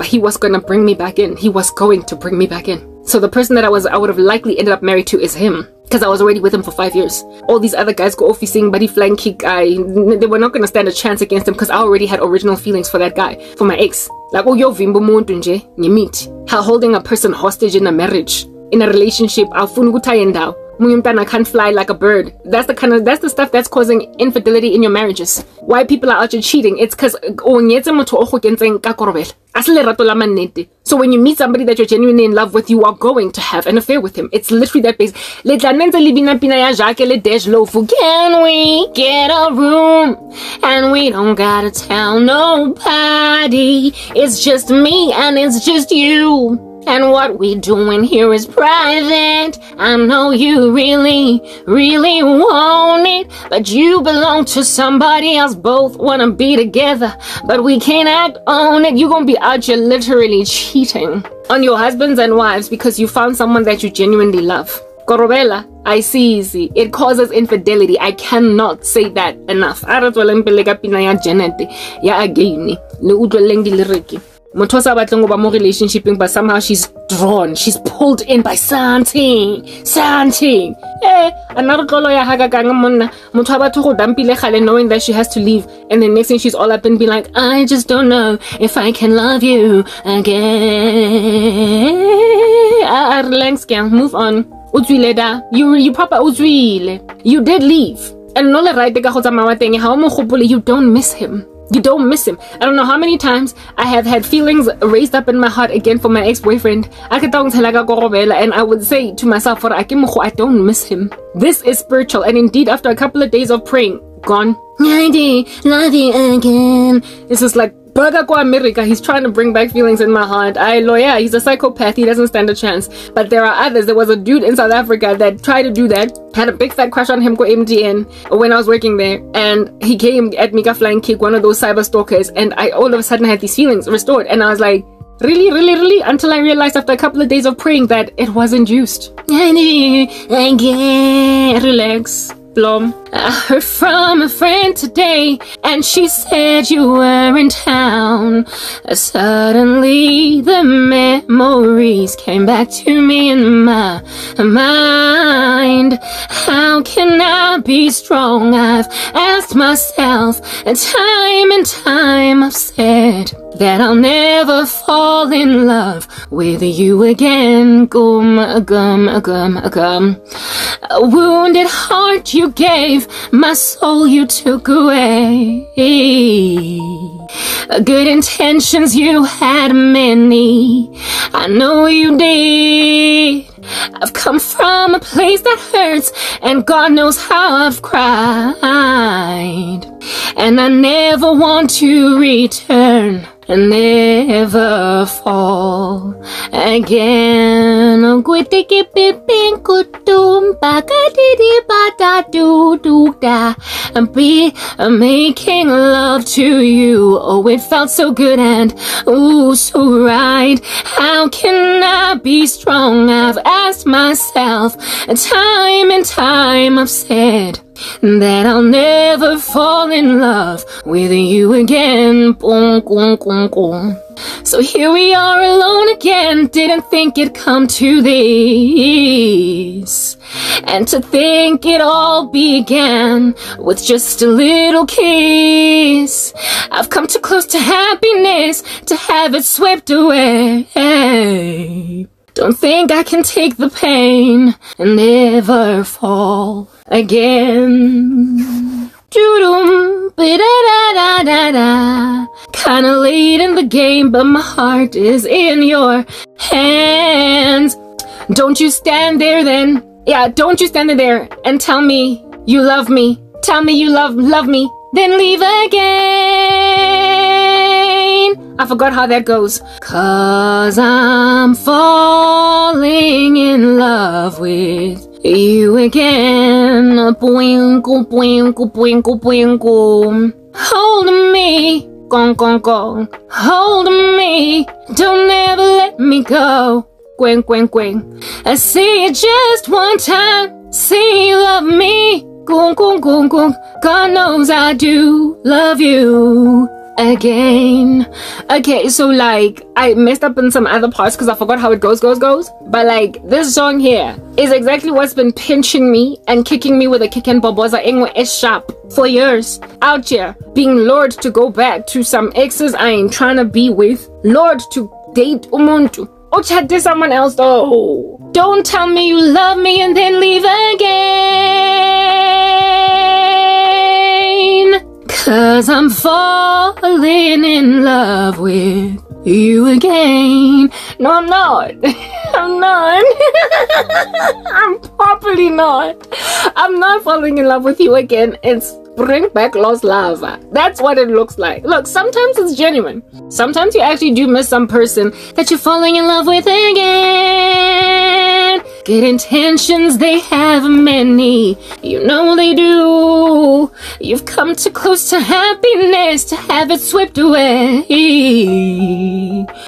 He was gonna bring me back in. He was going to bring me back in. So the person that I would have likely ended up married to is him, because I was already with him for 5 years. All these other guys go offising, buddy flying kick. They were not gonna stand a chance against him, because I already had original feelings for that guy, for my ex. Like, oh, yo, vimbo muntu nje, you meet. How holding a person hostage in a marriage, in a relationship, Muyumtana can't fly like a bird. That's the stuff that's causing infidelity in your marriages. Why people are out here cheating? It's because so when you meet somebody that you're genuinely in love with, you are going to have an affair with him. It's literally that base. Can we get a room? And we don't gotta tell nobody. It's just me and it's just you. And what we doing here is private. I know you really, really want it, but you belong to somebody else. Both wanna be together, but we can't act on it. You gonna be out here literally cheating on your husbands and wives because you found someone that you genuinely love. Korobela, I see. It causes infidelity. I cannot say that enough. Relationship, but somehow she's drawn, she's pulled in by something. Another knowing that she has to leave, and then next thing she's all up and be like, I just don't know if I can love you again. Relax, move on. You proper you did leave, and no you don't miss him. You don't miss him. I don't know how many times I have had feelings raised up in my heart again for my ex-boyfriend. And I would say to myself, I don't miss him. This is spiritual, and indeed after a couple of days of praying, gone. Love you again. This is like America. He's trying to bring back feelings in my heart. He's a psychopath. He doesn't stand a chance. But there are others. There was a dude in South Africa that tried to do that. Had a big fat crush on him, go MTN, when I was working there. And he came at me flying kick, one of those cyber stalkers. And I all of a sudden had these feelings restored. And I was like, really? Until I realized after a couple of days of praying that it was induced. Relax. I heard from a friend today, and she said you were in town. Suddenly the memories came back to me in my mind. How can I be strong? I've asked myself, and time I've said that I'll never fall in love with you again. A wounded heart you gave, my soul you took away. Good intentions you had many, I know you did. I've come from a place that hurts, and God knows how I've cried. And I never want to return and never fall again. I'm making love to you. Oh, it felt so good and ooh, so right. How can I be strong? I've asked myself, and time I've said that I'll never fall in love with you again. So here we are alone again. Didn't think it'd come to this, and to think it all began with just a little kiss. I've come too close to happiness to have it swept away. Don't think I can take the pain and never fall again. Kinda late in the game, but my heart is in your hands. Don't you stand there then. Yeah, don't you stand there and tell me you love me. Tell me you love me, then leave again. I forgot how that goes. 'Cause I'm falling in love with you again. Boingo, boingo, boingo, boingo. Hold me, gong, gong, gong. Hold me, don't ever let me go. Gwen, gwen, gwen. I see it just one time. See you love me. Gong, gong, gong, gong. God knows I do love you again. Okay, so like I messed up in some other parts because I forgot how it goes. But like this song here is exactly what's been pinching me and kicking me with a kick and boboza engwe is sharp for years. Out here being lured to go back to some exes I ain't trying to be with, lured to date umuntu Oh, chat to someone else though. Don't tell me you love me and then leave again. 'Cause I'm falling in love with you again. No, I'm not. I'm not. I'm properly not. I'm not falling in love with you again. It's bring back lost love. That's what it looks like. Look, sometimes it's genuine. Sometimes you actually do miss some person that you're falling in love with again. Good intentions, they have many. You know they do. You've come too close to happiness to have it swept away.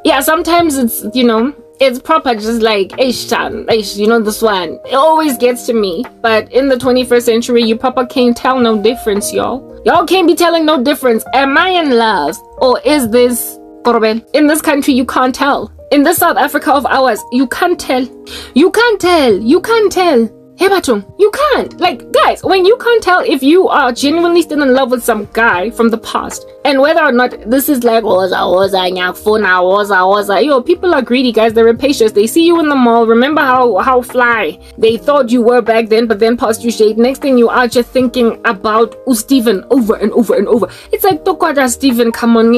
Yeah, sometimes it's, you know, it's proper, just like, you know, this one. It always gets to me. But in the 21st century, you proper can't tell no difference, y'all. Y'all can't be telling no difference. Am I in love? Or is this Korben? In this country, you can't tell. In this South Africa of ours, you can't tell. You can't tell. You can't tell. Hey, Batung, you can't. Like, guys, when you can't tell if you are genuinely still in love with some guy from the past, and whether or not this is like, yo, people are greedy, guys. They're rapacious. They see you in the mall. Remember how fly they thought you were back then, but then past you shade. Next thing you are just thinking about Steven over and over and over. It's like, Steven, come on,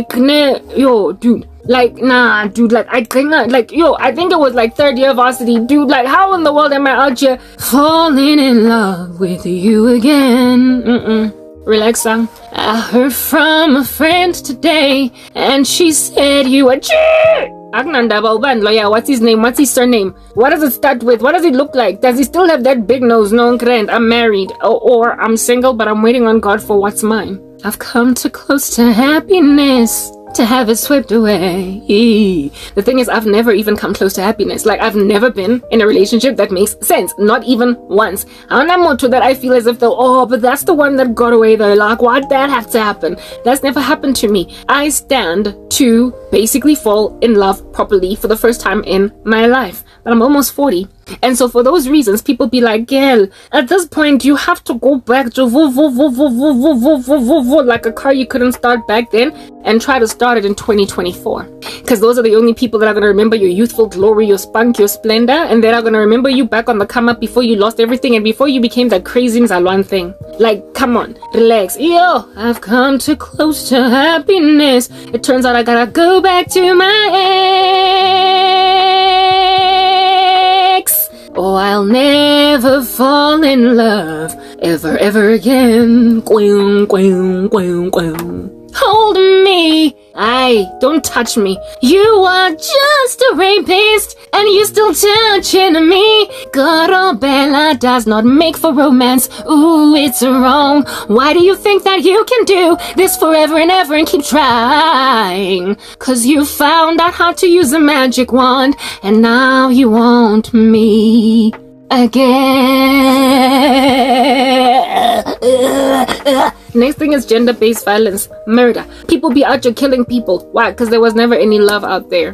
yo, dude. Like, nah, dude, like, I think, like, yo, I think it was like 3rd year varsity, dude, like, how in the world am I out here falling in love with you again? Relax, son. I heard from a friend today, and she said you were cheat. What's his name? What's his surname? What does it start with? What does it look like? Does he still have that big nose? No, grand. I'm married. Or I'm single, but I'm waiting on God for what's mine. I've come too close to happiness to have it swept away. The thing is, I've never even come close to happiness. Like, I've never been in a relationship that makes sense. Not even once. I'm not more to that I feel as if though, oh, but that's the one that got away though. Like, why'd that have to happen? That's never happened to me. I stand to basically fall in love properly for the first time in my life. But I'm almost 40. And so for those reasons, people be like, girl, at this point, you have to go back to like a car you couldn't start back then and try to start it in 2024. Because those are the only people that are going to remember your youthful glory, your spunk, your splendor, and they are going to remember you back on the come up before you lost everything and before you became that crazy Mzalwan thing. Like, come on, relax. Yo, I've come too close to happiness. It turns out I gotta go back to my ex. Oh, I'll never fall in love ever again. Hold me. Aye, don't touch me. You are just a rapist, and you still touching me. Karabo does not make for romance. Ooh, it's wrong. Why do you think that you can do this forever and ever and keep trying? 'Cause you found out how to use a magic wand, and now you want me again. Next thing is gender-based violence, murder. People be out here killing people. Why? Because there was never any love out there.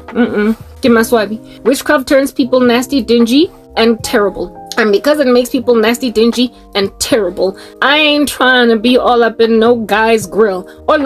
Witchcraft turns people nasty, dingy, and terrible. And because it makes people nasty, dingy, and terrible, I ain't trying to be all up in no guy's grill. There's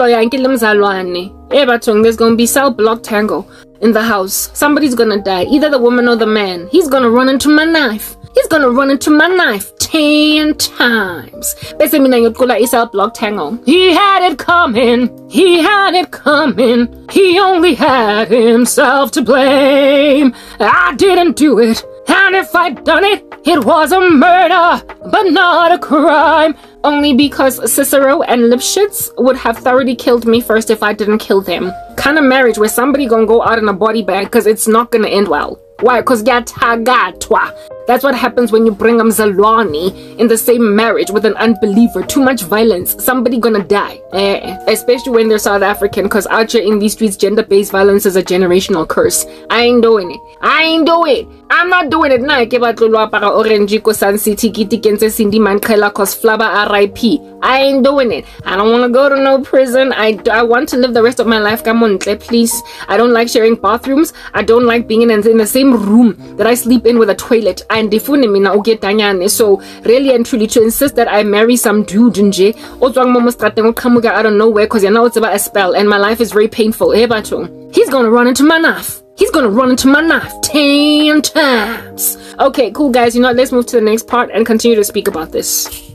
gonna be cell block tango in the house. Somebody's gonna die, either the woman or the man. He's gonna run into my knife. He's gonna run into my knife 10 times. Bese mina ngiyotqula i-cell block tango. He had it coming. He had it coming. He only had himself to blame. I didn't do it. And if I'd done it, it was a murder, but not a crime. Only because Cicero and Lipschitz would have thoroughly killed me first if I didn't kill them. Kind of marriage where somebody gonna go out in a body bag because it's not gonna end well. Why? Because that's what happens when you bring a Mzalwani in the same marriage with an unbeliever. Too much violence. Somebody gonna die. Especially when they're South African, because out here in these streets, gender-based violence is a generational curse. I ain't doing it. I ain't do it. I'm not doing it now. Sun City, Cindy Mankela, cause Flaba RIP. I ain't doing it. I don't want to go to no prison. I want to live the rest of my life. Come on, please. I don't like sharing bathrooms. I don't like being in the same room that I sleep in with a toilet. And so really and truly to insist that I marry some dude nje out of nowhere because you know it's about a spell and my life is very painful. He's gonna run into my knife. he's gonna run into my knife 10 times. Okay, cool guys, you know what, let's move to the next part and continue to speak about this.